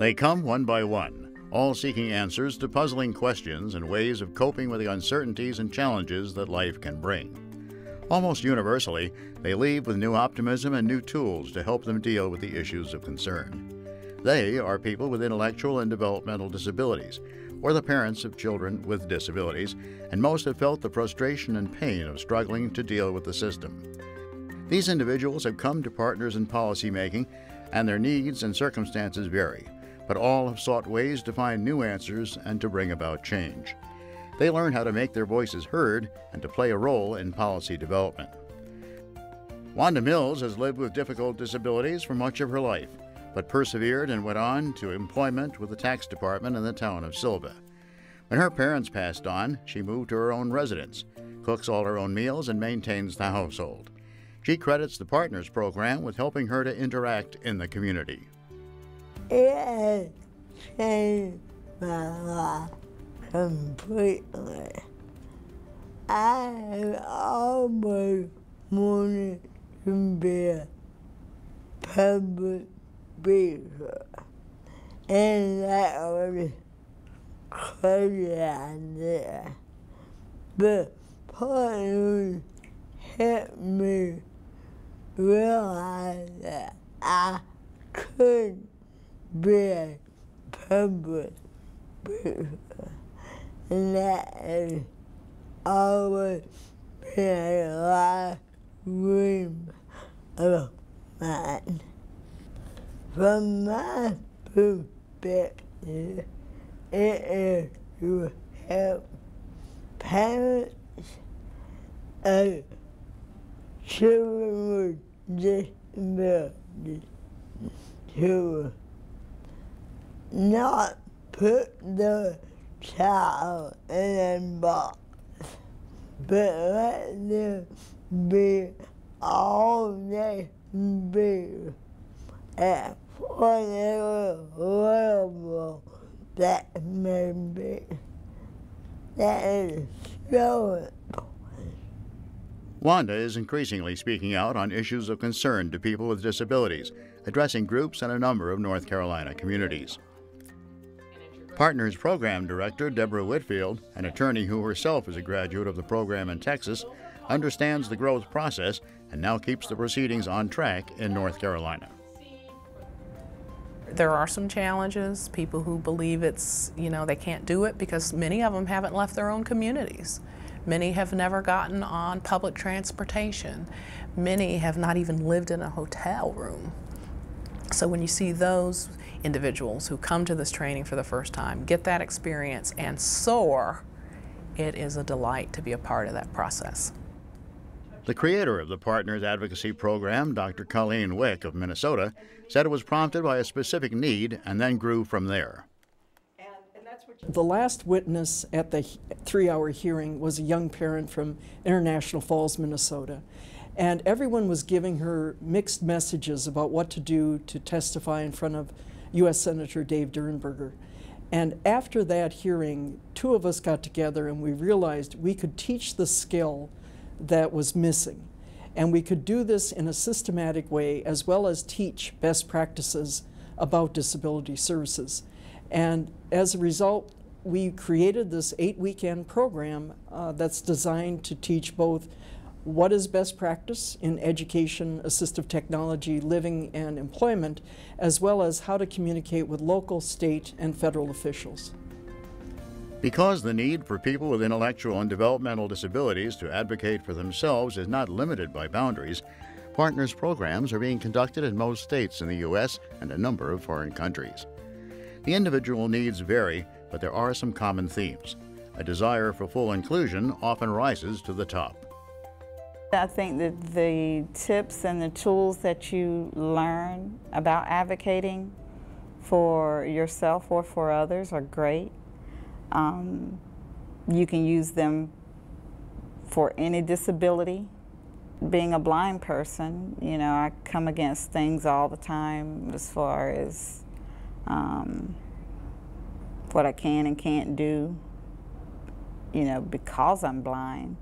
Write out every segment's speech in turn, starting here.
They come one by one, all seeking answers to puzzling questions and ways of coping with the uncertainties and challenges that life can bring. Almost universally, they leave with new optimism and new tools to help them deal with the issues of concern. They are people with intellectual and developmental disabilities, or the parents of children with disabilities, and most have felt the frustration and pain of struggling to deal with the system. These individuals have come to Partners in Policymaking, and their needs and circumstances vary, but all have sought ways to find new answers and to bring about change. They learn how to make their voices heard and to play a role in policy development. Wanda Mills has lived with difficult disabilities for much of her life, but persevered and went on to employment with the tax department in the town of Sylva. When her parents passed on, she moved to her own residence, cooks all her own meals, and maintains the household. She credits the Partners program with helping her to interact in the community. It has changed my life completely. I always wanted to be a public speaker, and that was a crazy idea. But Partners helped me realize that I could be a public speaker, and that has always been a life dream of mine. From my perspective, it is to help parents of children with disabilities to not put the child in a box, but let them be all they can be at whatever level that may be. That is so important. Wanda is increasingly speaking out on issues of concern to people with disabilities, addressing groups in a number of North Carolina communities. Partners Program Director Deborah Whitfield, an attorney who herself is a graduate of the program in Texas, understands the growth process and now keeps the proceedings on track in North Carolina. There are some challenges, people who believe it's, they can't do it because many of them haven't left their own communities. Many have never gotten on public transportation. Many have not even lived in a hotel room. So when you see those individuals who come to this training for the first time, get that experience and soar, it is a delight to be a part of that process. The creator of the Partners Advocacy Program, Dr. Colleen Wick of Minnesota, said it was prompted by a specific need and then grew from there. The last witness at the 3-hour hearing was a young parent from International Falls, Minnesota. And everyone was giving her mixed messages about what to do to testify in front of U.S. Senator Dave Durenberger. And after that hearing, 2 of us got together and we realized we could teach the skill that was missing. And we could do this in a systematic way as well as teach best practices about disability services. And as a result, we created this 8-weekend program that's designed to teach both what is best practice in education, assistive technology, living, and employment, as well as how to communicate with local, state, and federal officials. Because the need for people with intellectual and developmental disabilities to advocate for themselves is not limited by boundaries, Partners programs are being conducted in most states in the U.S. and a number of foreign countries. The individual needs vary, but there are some common themes. A desire for full inclusion often rises to the top. I think that the tips and the tools that you learn about advocating for yourself or for others are great. You can use them for any disability. Being a blind person, I come against things all the time as far as what I can and can't do, because I'm blind.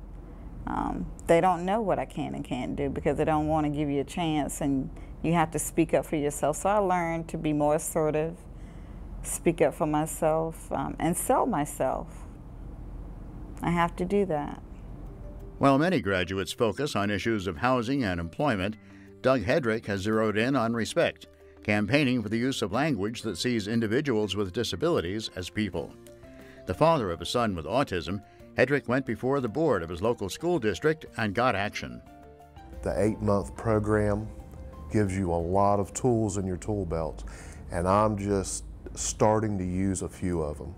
They don't know what I can and can't do because they don't want to give you a chance, and you have to speak up for yourself. So I learned to be more assertive, speak up for myself, and sell myself. I have to do that. While many graduates focus on issues of housing and employment, Doug Hedrick has zeroed in on respect, campaigning for the use of language that sees individuals with disabilities as people. The father of a son with autism, Hedrick went before the board of his local school district and got action. The 8-month program gives you a lot of tools in your tool belt, and I'm just starting to use a few of them.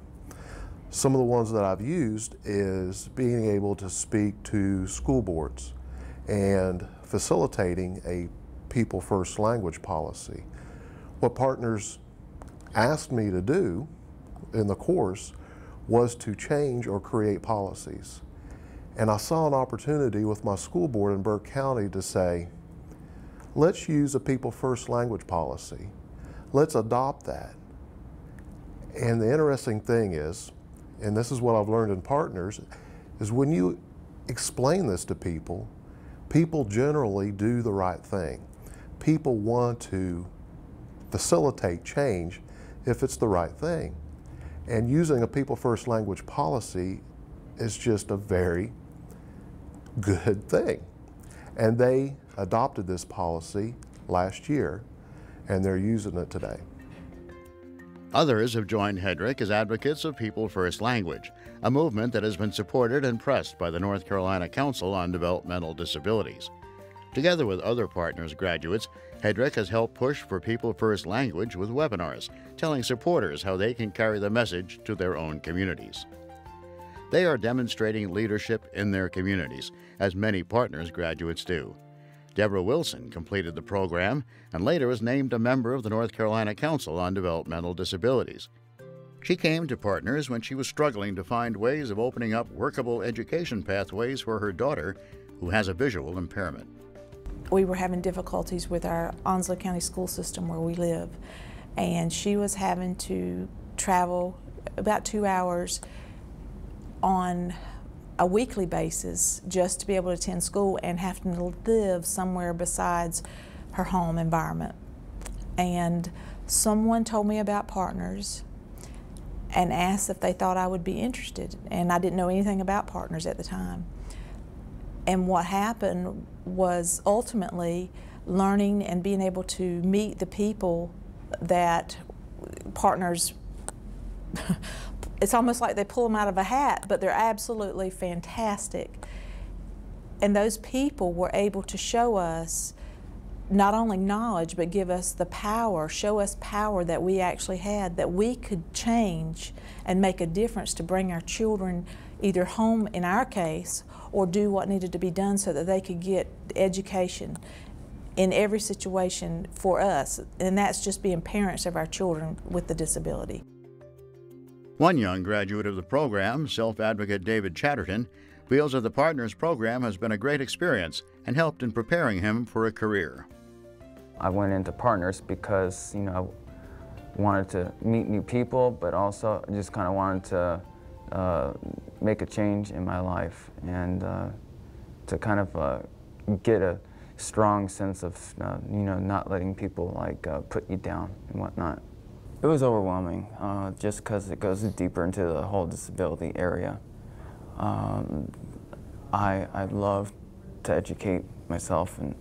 Some of the ones that I've used is being able to speak to school boards and facilitating a People First language policy. What partners asked me to do in the course was to change or create policies. And I saw an opportunity with my school board in Burke County to say, let's use a People First language policy. Let's adopt that. And the interesting thing is, and this is what I've learned in partners, is when you explain this to people, people generally do the right thing. People want to facilitate change if it's the right thing. And using a People First language policy is just a very good thing. And they adopted this policy last year, and they're using it today. Others have joined Hedrick as advocates of People First language, a movement that has been supported and pressed by the North Carolina Council on Developmental Disabilities. Together with other partners graduates, Hedrick has helped push for People First language with webinars, telling supporters how they can carry the message to their own communities. They are demonstrating leadership in their communities, as many partners graduates do. Deborah Wilson completed the program and later was named a member of the North Carolina Council on Developmental Disabilities. She came to Partners when she was struggling to find ways of opening up workable education pathways for her daughter, who has a visual impairment. We were having difficulties with our Onslow County school system where we live, and she was having to travel about 2 hours on a weekly basis just to be able to attend school and having to live somewhere besides her home environment. And someone told me about Partners and asked if they thought I would be interested, and I didn't know anything about Partners at the time. And what happened was ultimately learning and being able to meet the people that Partners it's almost like they pull them out of a hat, but they're absolutely fantastic. And those people were able to show us not only knowledge, but give us the power, show us power that we actually had, that we could change and make a difference to bring our children either home, in our case, or do what needed to be done so that they could get education in every situation for us. And that's just being parents of our children with the disability. One young graduate of the program, self-advocate David Chatterton, feels that the Partners program has been a great experience and helped in preparing him for a career. I went into Partners because, I wanted to meet new people, but also just kind of wanted to make a change in my life and to kind of get a strong sense of, not letting people put you down and whatnot. It was overwhelming, just because it goes deeper into the whole disability area. I love to educate myself, and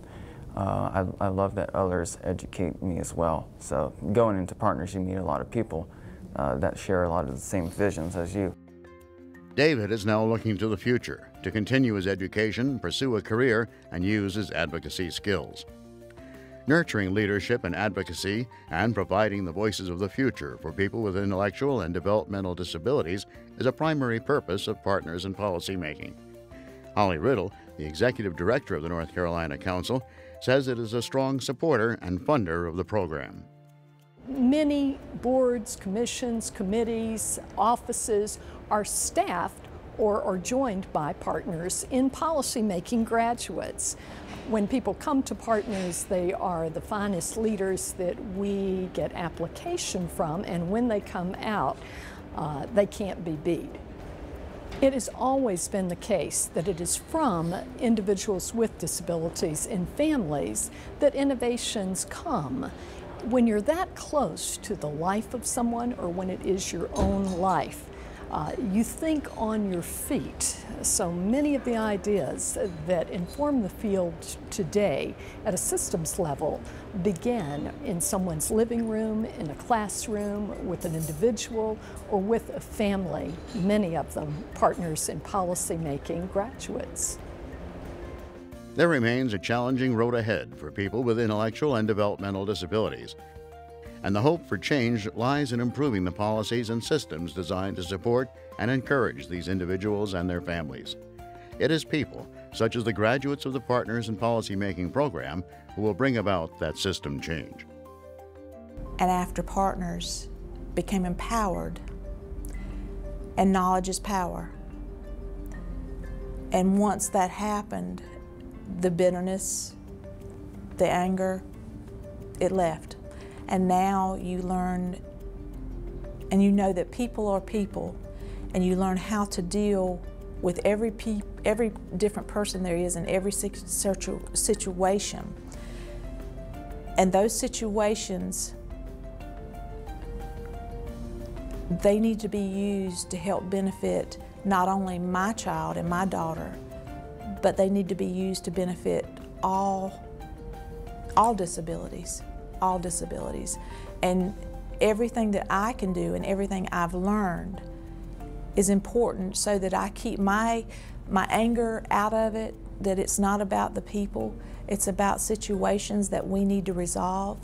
I love that others educate me as well. So going into Partners, you meet a lot of people that share a lot of the same visions as you. David is now looking to the future to continue his education, pursue a career, and use his advocacy skills. Nurturing leadership and advocacy and providing the voices of the future for people with intellectual and developmental disabilities is a primary purpose of Partners in policymaking. Holly Riddle, the executive director of the North Carolina Council, says it is a strong supporter and funder of the program. Many boards, commissions, committees, offices are staffed or are joined by Partners in policymaking graduates. When people come to Partners, they are the finest leaders that we get application from, and when they come out, they can't be beat. It has always been the case that it is from individuals with disabilities and families that innovations come. when you're that close to the life of someone, or when it is your own life, you think on your feet. So many of the ideas that inform the field today at a systems level began in someone's living room, in a classroom, with an individual, or with a family, many of them partners in policymaking, graduates. There remains a challenging road ahead for people with intellectual and developmental disabilities. And the hope for change lies in improving the policies and systems designed to support and encourage these individuals and their families. It is people, such as the graduates of the Partners in Policymaking program, who will bring about that system change. And after Partners became empowered, and knowledge is power. And once that happened, the bitterness, the anger, it left. And now you learn, and you know that people are people, and you learn how to deal with every different person there is in every situation. And those situations, they need to be used to help benefit not only my child and my daughter, but they need to be used to benefit all disabilities. All disabilities. And everything that I can do and everything I've learned is important so that I keep my anger out of it, that it's not about the people, it's about situations that we need to resolve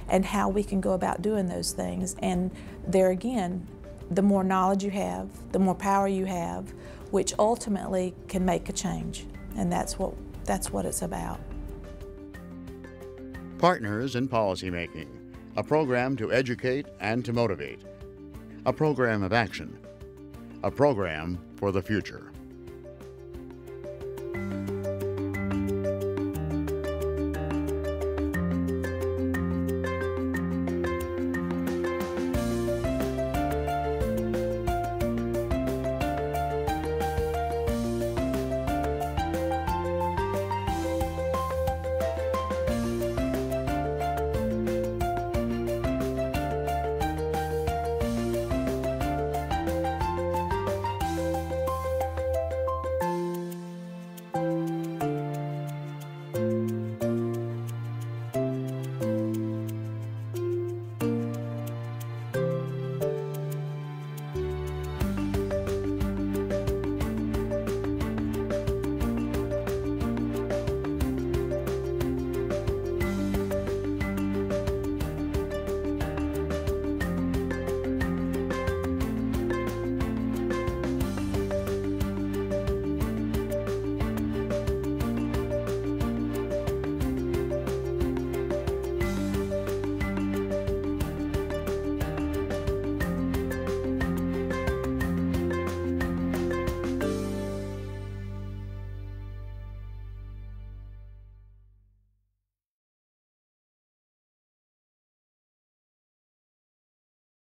and how we can go about doing those things. And there again, the more knowledge you have, the more power you have, which ultimately can make a change. And that's what it's about. Partners in Policymaking, a program to educate and to motivate, a program of action, a program for the future.